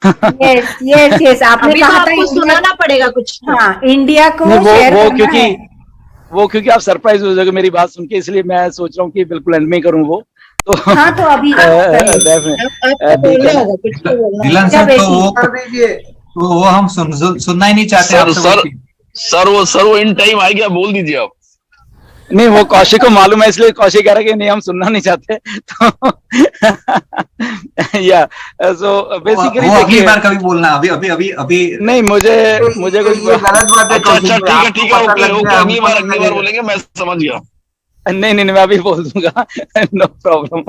Yes yes yes, आपने अभी तो कहा था आपको इंडिया। सुनाना पड़ेगा कुछ तो। हाँ, इंडिया को नहीं शेयर वो करना क्योंकि है। वो क्योंकि आप सरप्राइज हो जाओगे मेरी बात सुन के, इसलिए मैं सोच रहा हूँ कि बिल्कुल एंड में करूँ वो। तो हाँ, तो अभी करिए। आपको ठीक है बोलना ना। होगा, कुछ तो बोलना मिलन होगा। पूजा सर तो बेटी। वो कर दीजिए, तो वो हम सुनना ही नहीं चाहते सर आपसे वो सर चीज। सर वो इन टाइम आ गया, बोल दीजिए आप। नहीं वो कौशिक को मालूम है, इसलिए कौशिक कह रहा है कि नहीं हम सुनना नहीं चाहते। तो या सो बेसिकली वो अगली देखिए, बार कभी बोलना, अभी अभी अभी अभी नहीं मुझे मुझे कुछ ये गलत बात है अच्छा अच्छा, कौशिक भाई, आपको ठीक है, पता ओके लग ओके, गया हमको नहीं अगली बार लगेगा। बोलेंगे, मैं समझ गया। नहीं नहीं नहीं, मैं अभी बोल दूंगा। No problem.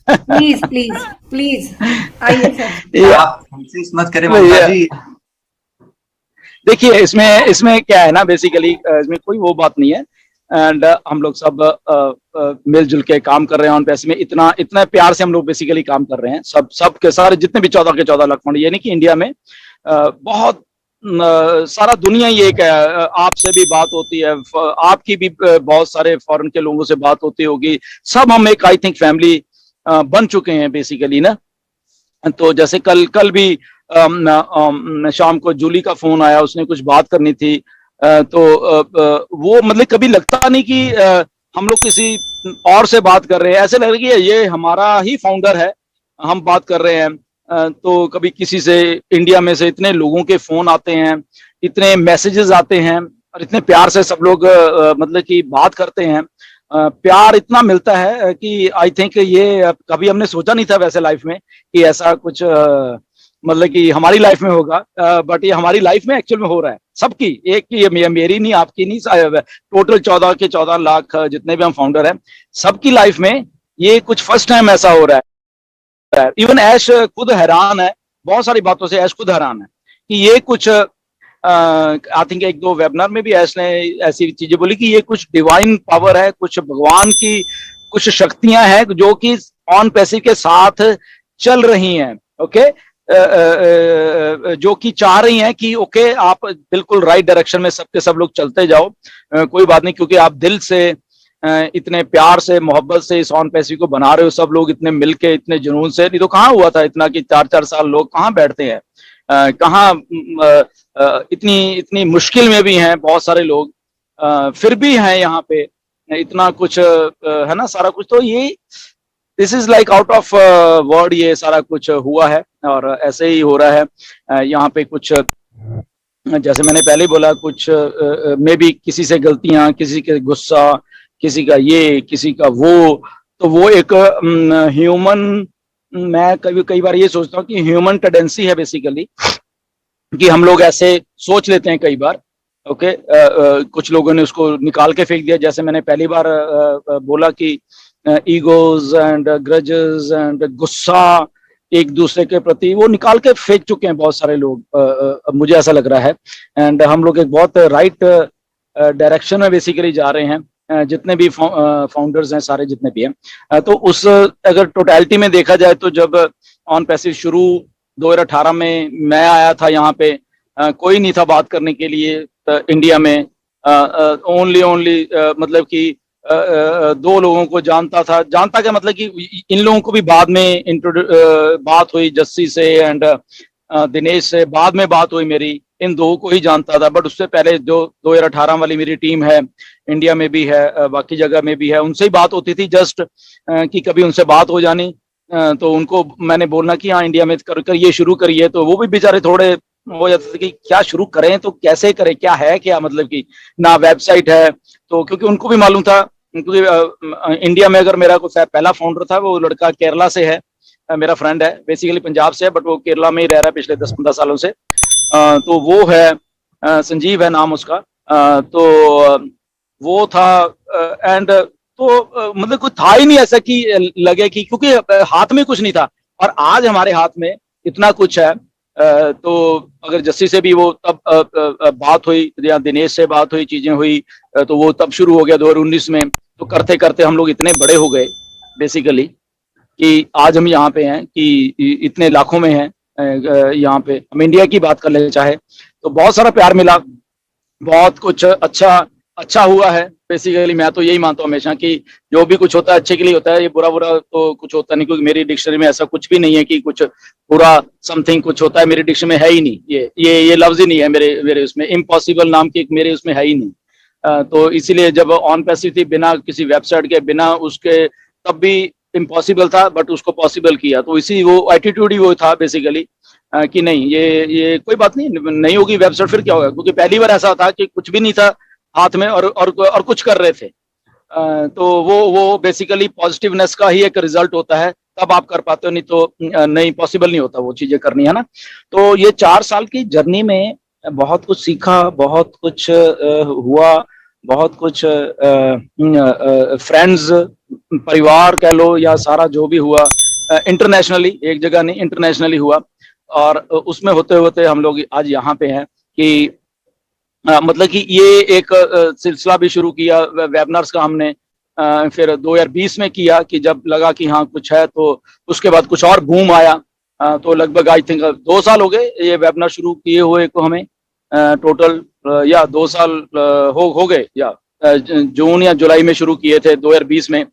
Please please please, आइए सर। या आप हमसे इस मत करें ममता भैया, जी। देखिए इसमें इसमें क्या है ना, बेसिकली इसमें कोई वो बात नहीं है। एंड हम लोग सब मिलजुल के काम कर रहे हैं ऑन पैसे में, इतना इतना प्यार से हम लोग बेसिकली काम कर रहे हैं, सब के सारे जितने भी 14 के 14 लाख फंड, ये नहीं कि इंडिया में बहुत सारा दुनिया ही एक है। आपसे भी बात होती है, आपकी भी बहुत सारे फॉरेन के लोगों से बात होती होगी। सब हम एक आई थिंक फैमिली बन चुके हैं बेसिकली ना। तो जैसे कल कल भी शाम को जूली का फोन आया, उसने कुछ बात करनी थी। तो वो मतलब कभी लगता नहीं कि हम लोग किसी और से बात कर रहे हैं, ऐसे लग रहा है कि ये हमारा ही फाउंडर है, हम बात कर रहे हैं। तो कभी किसी से इंडिया में से इतने लोगों के फोन आते हैं, इतने मैसेजेस आते हैं, और इतने प्यार से सब लोग मतलब कि बात करते हैं। प्यार इतना मिलता है कि आई थिंक ये कभी हमने सोचा नहीं था वैसे लाइफ में कि ऐसा कुछ मतलब कि हमारी लाइफ में होगा। बट ये हमारी लाइफ में एक्चुअल में हो रहा है, सबकी, एक की, ये मेरी नहीं, आपकी नहीं, टोटल 14 के 14 लाख जितने भी हम फाउंडर हैं, सबकी लाइफ में ये कुछ फर्स्ट टाइम ऐसा हो रहा है। इवन ऐश खुद हैरान है, बहुत सारी बातों से ऐश खुद हैरान है कि ये कुछ आई थिंक एक दो वेबिनार में भी ऐश ने ऐसी चीजें बोली कि ये कुछ डिवाइन पावर है, कुछ भगवान की कुछ शक्तियां हैं जो कि ऑन पैसिव के साथ चल रही हैं। ओके, जो कि चाह रही हैं कि ओके आप बिल्कुल राइट डायरेक्शन में सबके सब लोग चलते जाओ। कोई बात नहीं, क्योंकि आप दिल से इतने प्यार से मोहब्बत से इस ऑन पैसिव को बना रहे हो, सब लोग इतने मिलके इतने जुनून से। नहीं तो कहाँ हुआ था इतना कि 4-4 साल लोग कहाँ बैठते हैं, कहाँ इतनी इतनी मुश्किल में भी हैं बहुत सारे लोग, फिर भी हैं यहाँ पे, इतना कुछ है ना सारा कुछ। तो ये this is like out of word, ये सारा कुछ हुआ है और ऐसे ही हो रहा है। यहाँ पे कुछ जैसे मैंने पहले ही बोला, कुछ मे भी किसी से गलतियां, किसी के गुस्सा, किसी का ये, किसी का वो। तो वो एक ह्यूमन, मैं कई बार ये सोचता हूँ कि ह्यूमन टेंडेंसी है बेसिकली, कि हम लोग ऐसे सोच लेते हैं कई बार। ओके, कुछ लोगों ने उसको निकाल के फेंक दिया, जैसे मैंने पहली बार बोला कि ईगोज एंड ग्रजेस एंड गुस्सा एक दूसरे के प्रति वो निकाल के फेंक चुके हैं बहुत सारे लोग, मुझे ऐसा लग रहा है। एंड हम लोग एक बहुत राइट डायरेक्शन में बेसिकली जा रहे हैं, जितने भी फाउंडर्स हैं सारे जितने भी हैं। तो उस अगर टोटलिटी में देखा जाए तो जब ऑन पैसिव शुरू 2018 में मैं आया था यहाँ पे, कोई नहीं था बात करने के लिए इंडिया में। ओनली मतलब कि 2 लोगों को जानता था, जानता क्या मतलब कि इन लोगों को भी बाद में बात हुई, जस्सी से एंड दिनेश से बाद में बात हुई मेरी, इन 2 को ही जानता था। बट उससे पहले जो 2018 वाली मेरी टीम है, इंडिया में भी है, बाकी जगह में भी है, उनसे ही बात होती थी जस्ट कि कभी उनसे बात हो जानी। तो उनको मैंने बोलना कि हाँ इंडिया में कर ये शुरू करिए, तो वो भी बेचारे थोड़े हो जाते थे कि क्या शुरू करें, तो कैसे करें, क्या है क्या, मतलब कि ना वेबसाइट है। तो क्योंकि उनको भी मालूम था, क्योंकि इंडिया में अगर मेरा कोई पहला फाउंडर था वो लड़का केरला से है, मेरा फ्रेंड है, बेसिकली पंजाब से है बट वो केरला में ही रह रहा है पिछले 10-15 सालों से। तो वो है संजीव है नाम उसका। तो वो था एंड तो मतलब कुछ था ही नहीं ऐसा कि लगे कि, क्योंकि हाथ में कुछ नहीं था, और आज हमारे हाथ में इतना कुछ है। तो अगर जस्सी से भी वो तब बात हुई या दिनेश से बात हुई, चीजें हुई, तो वो तब शुरू हो गया 2019 में। तो करते करते हम लोग इतने बड़े हो गए बेसिकली कि आज हम यहाँ पे हैं कि इतने लाखों में हैं। यहाँ पे हम इंडिया की बात कर ले चाहे तो बहुत सारा प्यार मिला, बहुत कुछ अच्छा अच्छा हुआ है बेसिकली। मैं तो यही मानता हूँ हमेशा कि जो भी कुछ होता है अच्छे के लिए होता है, ये बुरा बुरा तो कुछ होता नहीं, क्योंकि मेरी डिक्शनरी में ऐसा कुछ भी नहीं है कि कुछ बुरा समथिंग कुछ होता है। मेरी डिक्शनरी में है ही नहीं, ये लफ्ज ही नहीं है मेरे मेरे उसमें। इम्पॉसिबल नाम की मेरे उसमें है ही नहीं। तो इसीलिए जब ऑन पैसिव थी, बिना किसी वेबसाइट के, बिना उसके, तब भी इम्पॉसिबल था, बट उसको पॉसिबल किया। तो इसी वो एटीट्यूड ही वो था बेसिकली, कि नहीं ये कोई बात नहीं, नहीं होगी वेबसाइट फिर क्या होगा। क्योंकि पहली बार ऐसा था कि कुछ भी नहीं था हाथ में और कुछ कर रहे थे। तो वो बेसिकली पॉजिटिवनेस का ही एक रिजल्ट होता है, तब आप कर पाते हो, नहीं तो नहीं, पॉसिबल नहीं होता वो चीजें करनी, है ना। तो ये 4 साल की जर्नी में बहुत कुछ सीखा, बहुत कुछ हुआ, बहुत कुछ फ्रेंड्स, परिवार कह लो, या सारा जो भी हुआ इंटरनेशनली, एक जगह नहीं इंटरनेशनली हुआ। और उसमें होते होते हम लोग आज यहाँ पे हैं कि मतलब कि ये एक सिलसिला भी शुरू किया वेबिनार्स का हमने। फिर 2020 में किया कि जब लगा कि हाँ कुछ है, तो उसके बाद कुछ और बूम आया। तो लगभग आई थिंक 2 साल हो गए ये वेबिनार शुरू किए हुए को हमें, टोटल, या 2 साल हो गए, या जून या जुलाई में शुरू किए थे 2020 में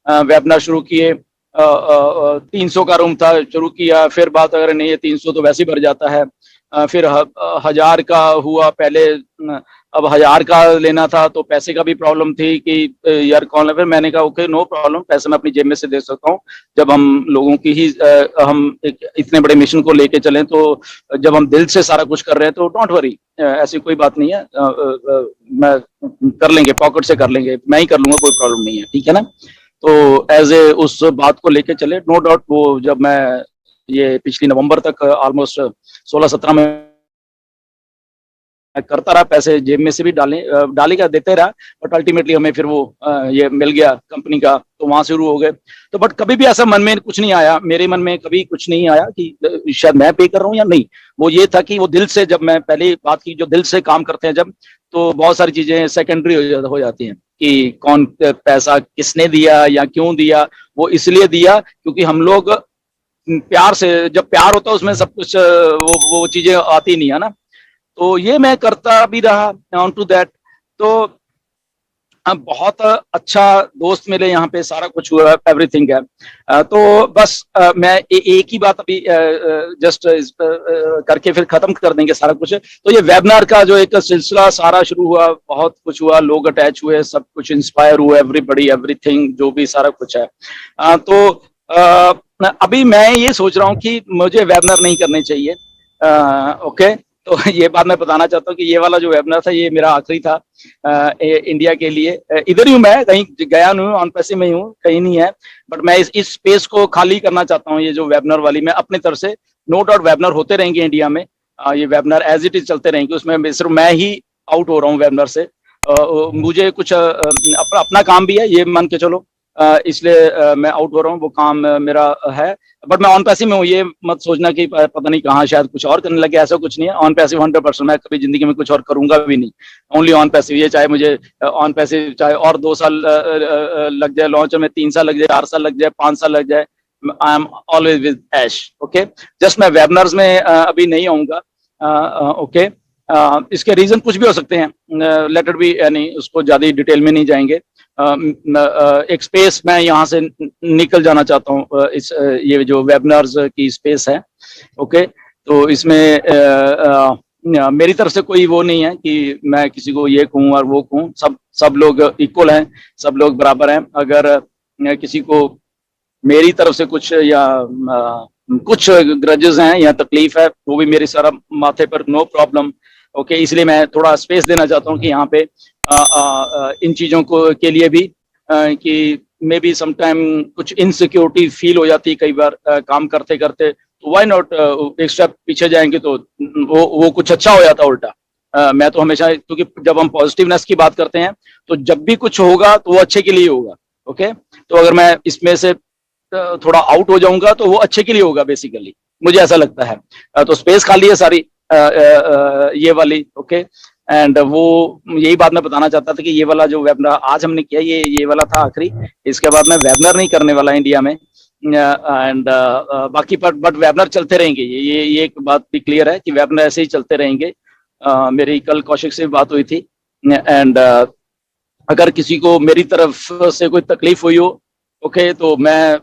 वेबिनार शुरू किए। 300 का रूम था, शुरू किया, फिर बात अगर नहीं है 300 तो वैसे ही भर जाता है। फिर 1000 का हुआ पहले। अब 1000 का लेना था तो पैसे का भी प्रॉब्लम थी कि यार कौन, फिर मैंने कहा ओके नो प्रॉब्लम, पैसे मैं अपनी जेब में से दे सकता हूँ। जब हम लोगों की ही हम एक इतने बड़े मिशन को लेके चलें, तो जब हम दिल से सारा कुछ कर रहे हैं तो डोंट वरी, ऐसी कोई बात नहीं है। मैं कर लेंगे, पॉकेट से कर लेंगे, मैं ही कर लूंगा, कोई प्रॉब्लम नहीं है, ठीक है ना। तो एज ए उस बात को लेके चले, नो डाउट। वो जब मैं ये पिछली नवंबर तक ऑलमोस्ट 16-17 में करता रहा, पैसे जेब में से भी डालेगा देते रहा, बट अल्टीमेटली हमें फिर वो ये मिल गया कंपनी का, तो वहां शुरू हो गए। तो बट कभी भी ऐसा मन में कुछ नहीं आया, मेरे मन में कभी कुछ नहीं आया कि शायद मैं पे कर रहा हूँ या नहीं। वो ये था कि वो दिल से, जब मैं पहले बात की, जो दिल से काम करते हैं जब, तो बहुत सारी चीजें सेकेंडरी हो जाती हैं कि कौन पैसा किसने दिया या क्यों दिया। वो इसलिए दिया क्योंकि हम लोग प्यार से, जब प्यार होता है उसमें सब कुछ वो चीजें आती नहीं है ना। तो ये मैं करता भी रहा ऑन टू दैट। तो बहुत अच्छा दोस्त मिले यहाँ पे, सारा कुछ हुआ, एवरीथिंग है। तो बस मैं एक ही बात अभी जस्ट करके फिर खत्म कर देंगे सारा कुछ। तो ये वेबिनार का जो एक सिलसिला सारा शुरू हुआ, बहुत कुछ हुआ, लोग अटैच हुए, सब कुछ इंस्पायर हुआ, एवरीबडी एवरीथिंग जो भी सारा कुछ है। तो अभी मैं ये सोच रहा हूँ कि मुझे वेबिनार नहीं करने चाहिए। ओके, तो ये बात मैं बताना चाहता हूँ कि ये वाला जो वेबिनार था ये मेरा आखिरी था इंडिया के लिए। इधर ही हूँ मैं, कहीं गया नहीं हूँ, ऑन पैसे में ही हूँ, कहीं नहीं है। बट मैं इस स्पेस को खाली करना चाहता हूँ, ये जो वेबिनार वाली, मैं अपनी तरफ से, नो डाउट वेबिनार होते रहेंगे इंडिया में, ये वेबिनार एज इट इज चलते रहेंगे, उसमें सिर्फ मैं ही आउट हो रहा हूँ वेबिनार से। मुझे कुछ अपना काम भी है, ये मान के चलो, इसलिए मैं आउट हो रहा हूँ, वो काम मेरा है। बट मैं ऑन पैसिव में हूँ, ये मत सोचना कि पता नहीं कहाँ शायद कुछ और करने लगे, ऐसा कुछ नहीं है। ऑन पैसिव 100%, मैं कभी जिंदगी में कुछ और करूंगा भी नहीं, ओनली ऑन पैसिव। ये चाहे मुझे ऑन पैसिव चाहे और 2 साल लग जाए लॉन्च में, 3 साल लग जाए, 4 साल लग जाए, 5 साल लग जाए, I am always with Ash. Okay, just मैं वेबिनार्स में अभी नहीं आऊंगा। ओके, इसके रीजन कुछ भी हो सकते हैं, लेट इट बी, यानी उसको ज्यादा डिटेल में नहीं जाएंगे। एक स्पेस मैं यहाँ से निकल जाना चाहता हूँ, इस ये जो वेबिनार्स की स्पेस है। ओके, तो इसमें मेरी तरफ से कोई वो नहीं है कि मैं किसी को ये कहूँ और वो कहूँ, सब लोग इक्वल हैं, सब लोग बराबर हैं। अगर किसी को मेरी तरफ से कुछ या कुछ ग्रजेस हैं या तकलीफ है, वो भी मेरे सारा माथे पर, नो प्रॉब्लम। ओके, इसलिए मैं थोड़ा स्पेस देना चाहता हूँ कि यहाँ पे इन चीजों को के लिए भी, कि मे बी समटाइम कुछ इनसिक्योरिटी फील हो जाती है कई बार काम करते करते, तो व्हाई नॉट एक स्टेप पीछे जाएंगे तो वो कुछ अच्छा हो जाता उल्टा। मैं तो हमेशा, क्योंकि जब हम पॉजिटिवनेस की बात करते हैं तो जब भी कुछ होगा तो वो अच्छे के लिए होगा। ओके, तो अगर मैं इसमें से थोड़ा आउट हो जाऊंगा तो वो अच्छे के लिए होगा बेसिकली, मुझे ऐसा लगता है। तो स्पेस खाली है सारी ये वाली। ओके, एंड वो यही बात मैं बताना चाहता था कि ये वाला जो वेबिनार आज हमने किया, ये वाला था आखिरी। इसके बाद मैं वेबिनार नहीं करने वाला इंडिया में, एंड बाकी बट वेबिनार चलते रहेंगे। ये एक बात भी क्लियर है कि वेबिनार ऐसे ही चलते रहेंगे। मेरी कल कौशिक से बात हुई थी, एंड अगर किसी को मेरी तरफ से कोई तकलीफ हुई हो, ओके, तो मैं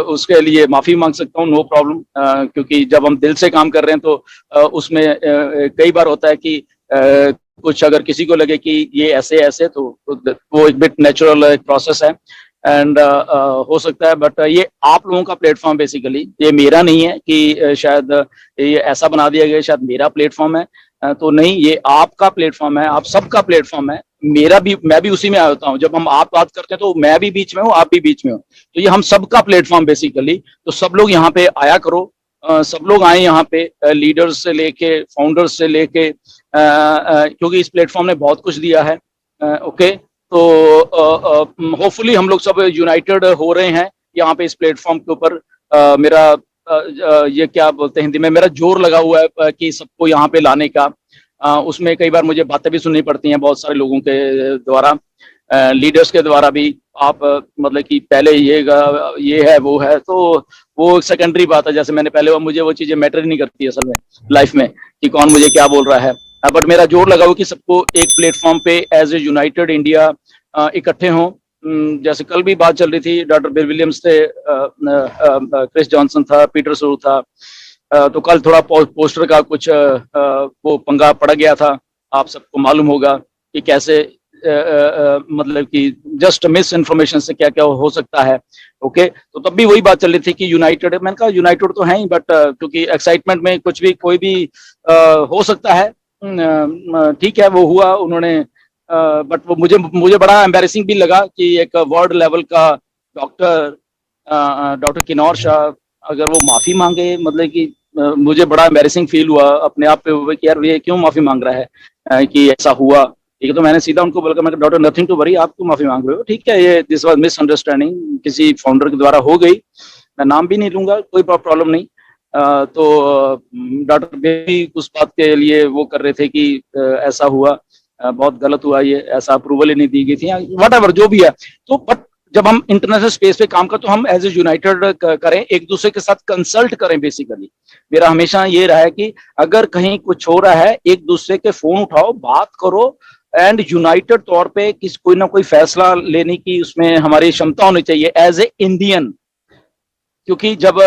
उसके लिए माफी मांग सकता हूँ, नो प्रॉब्लम। क्योंकि जब हम दिल से काम कर रहे हैं तो उसमें कई बार होता है कि कुछ अगर किसी को लगे कि ये ऐसे ऐसे, तो वो एक बिट नेचुरल एक प्रोसेस है एंड हो सकता है। बट ये आप लोगों का प्लेटफॉर्म बेसिकली, ये मेरा नहीं है कि शायद ये ऐसा बना दिया गया शायद मेरा प्लेटफॉर्म है, तो नहीं, ये आपका प्लेटफॉर्म है, आप सबका प्लेटफॉर्म है। मेरा भी, मैं भी उसी में आ जाता हूँ। जब हम आप बात करते हैं तो मैं भी बीच में हूँ, आप भी बीच में हो, तो ये हम सबका प्लेटफॉर्म बेसिकली। तो सब लोग यहाँ पे आया करो, सब लोग आए यहाँ पे, लीडर्स से लेके फाउंडर्स से लेके, क्योंकि इस प्लेटफॉर्म ने बहुत कुछ दिया है। ओके, तो होपफुली हम लोग सब यूनाइटेड हो रहे हैं यहाँ पे इस प्लेटफॉर्म के ऊपर। मेरा ये क्या बोलते हैं हिंदी में, मेरा जोर लगा हुआ है कि सबको यहाँ पे लाने का। उसमें कई बार मुझे बातें भी सुननी पड़ती हैं बहुत सारे लोगों के द्वारा, लीडर्स के द्वारा भी। आप मतलब कि पहले ये है वो है, तो वो सेकेंडरी बात है। जैसे मैंने पहले, मुझे वो चीजें मैटर ही नहीं करती असल में लाइफ में कि कौन मुझे क्या बोल रहा है। बट मेरा जोर लगा हुआ कि सबको एक प्लेटफॉर्म पे एज ए यूनाइटेड इंडिया इकट्ठे हों। जैसे कल भी बात चल रही थी, डॉक्टर बिल विलियम्स थे, क्रिस जॉनसन था, पीटर सरू था, तो कल थोड़ा पोस्टर का कुछ वो पंगा पड़ गया था। आप सबको मालूम होगा कि कैसे मतलब कि जस्ट मिस इन्फॉर्मेशन से क्या क्या हो सकता है। ओके, तो तब भी वही बात चल रही थी कि यूनाइटेड, मैंने कहा यूनाइटेड तो है ही, बट क्योंकि एक्साइटमेंट में कुछ भी कोई भी हो सकता है। ठीक है, वो हुआ उन्होंने, बट वो मुझे बड़ा एम्बैरेसिंग भी लगा कि एक वर्ल्ड लेवल का डॉक्टर किन्नौर शाह अगर वो माफी मांगे, मतलब कि मुझे बड़ा एम्बैरेसिंग फील हुआ अपने आप पे कि यार ये क्यों माफी मांग रहा है कि ऐसा हुआ। ठीक है, तो मैंने सीधा उनको बोला, मैं डॉक्टर नथिंग टू वरी, आप क्यों माफी मांग रहे हो? ठीक है, ये दिस वाज मिसअंडरस्टैंडिंग किसी फाउंडर के द्वारा हो गई, मैं नाम भी नहीं लूंगा, कोई प्रॉब्लम नहीं। तो डॉक्टर भी उस बात के लिए वो कर रहे थे कि ऐसा हुआ, बहुत गलत हुआ, ये ऐसा अप्रूवल ही नहीं दी गई थी, व्हाटएवर जो भी है। तो बट जब हम इंटरनेशनल स्पेस पे काम करते तो हम एज ए यूनाइटेड करें, एक दूसरे के साथ कंसल्ट करें। बेसिकली मेरा हमेशा ये रहा है कि अगर कहीं कुछ हो रहा है, एक दूसरे के फोन उठाओ, बात करो एंड यूनाइटेड तौर पे कोई ना कोई फैसला लेने की उसमें हमारी क्षमता होनी चाहिए एज ए इंडियन। क्योंकि जब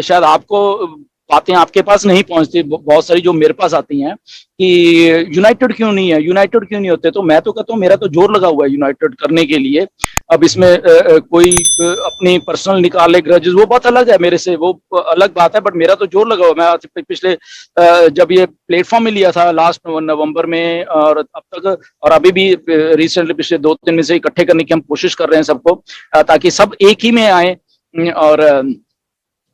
शायद आपको बातें आपके पास नहीं पहुंचती, बहुत सारी जो मेरे पास आती हैं कि यूनाइटेड क्यों नहीं है, यूनाइटेड क्यों नहीं होते, तो मैं तो कहता हूँ मेरा तो जोर लगा हुआ है यूनाइटेड करने के लिए। अब इसमें कोई अपनी पर्सनल निकाले ग्रजेस, वो बहुत अलग है मेरे से, वो अलग बात है, बट मेरा तो जोर लगा हुआ। मैं पिछले जब ये प्लेटफॉर्म में लिया था लास्ट नवंबर में, और अब तक और अभी भी रिसेंटली पिछले 2-3 में से इकट्ठे करने की हम कोशिश कर रहे हैं सबको, ताकि सब एक ही में आए। और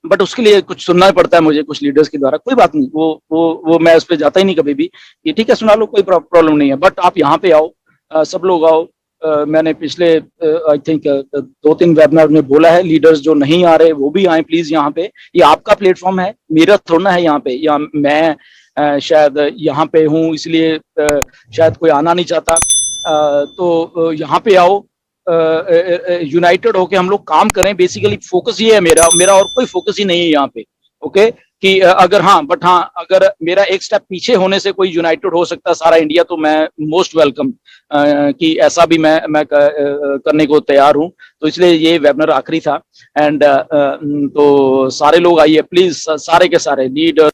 बट उसके लिए कुछ सुनना पड़ता है मुझे कुछ लीडर्स के द्वारा, कोई बात नहीं, वो मैं उस पर जाता ही नहीं कभी भी कि ठीक है सुना लो, कोई प्रॉब्लम नहीं है, बट आप यहाँ पे आओ, सब लोग आओ। मैंने पिछले आई थिंक 2-3 वेबिनार में बोला है, लीडर्स जो नहीं आ रहे वो भी आए प्लीज यहाँ पे, ये आपका प्लेटफॉर्म है, मेरा थोड़ा है यहाँ पे, या मैं शायद यहाँ पे हूँ इसलिए शायद कोई आना नहीं चाहता, तो यहाँ पे आओ, यूनाइटेड होके हम लोग काम करें। बेसिकली फोकस ये है मेरा और कोई फोकस ही नहीं है यहाँ पे। ओके, कि अगर अगर मेरा एक स्टेप पीछे होने से कोई यूनाइटेड हो सकता है सारा इंडिया, तो मैं मोस्ट वेलकम कि ऐसा भी मैं करने को तैयार हूँ। तो इसलिए ये वेबिनार आखिरी था एंड तो सारे लोग आइए प्लीज, सारे के सारे लीडर